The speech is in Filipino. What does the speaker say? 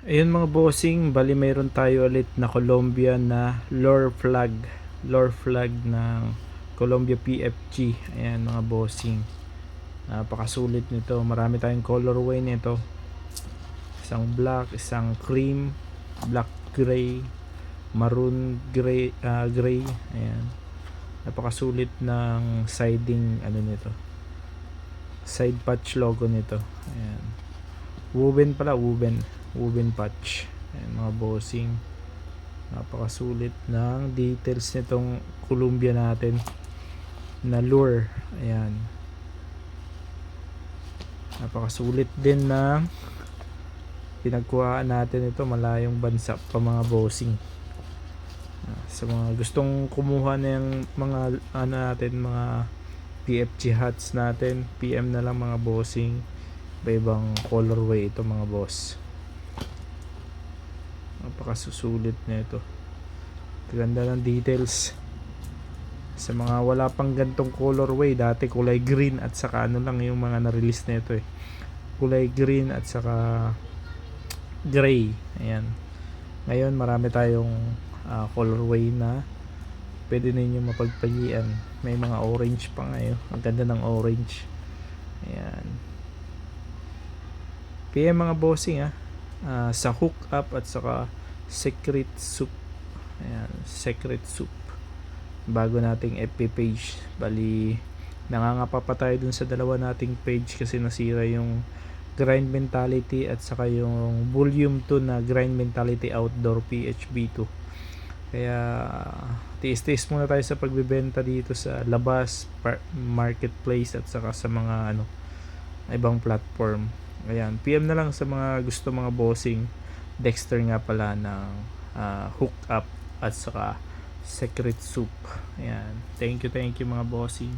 Ayun mga bossing, bali mayroon tayo ulit na Colombia na lure flag ng Colombia PFG. Ayan mga bossing, napakasulit nito, marami tayong colorway nito, isang black, isang cream, black gray, maroon gray, gray. Ayan, napakasulit ng siding ano nito, side patch logo nito. Ayan, woven patch. Ayan mga bossing, napakasulit ng details nitong Columbia natin na lure. Ayan, napakasulit din ng pinagkuhaan natin, ito malayong bansa pa mga bossing. Sa mga gustong kumuha ng mga ano natin, mga PFG hats natin, PM na lang mga bossing. Iba-ibang colorway ito mga boss, napakasusulit na ito, ganda ng details. Sa mga wala pang gantong colorway, dati kulay green at saka ano lang yung mga na-release na ito kulay green at saka gray. Ayan, ngayon marami tayong colorway na pwede ninyo mapagpilian. May mga orange pa ngayon, ang ganda ng orange. Ayan, PM mga bossing sa hook up at saka secret soup. Ayan, secret soup, bago nating FB page. Bali nangangapa pa tayo dun sa dalawa nating page kasi nasira yung grind mentality at saka yung volume 2 na grind mentality outdoor PHB2. Kaya tiis-tiis muna tayo sa pagbebenta dito sa labas, marketplace at saka sa mga ano, ibang platform. Ayan, PM na lang sa mga gusto mga bossing. Dexter nga pala ng hook up at saka secret soup. Ayan, thank you mga bossing.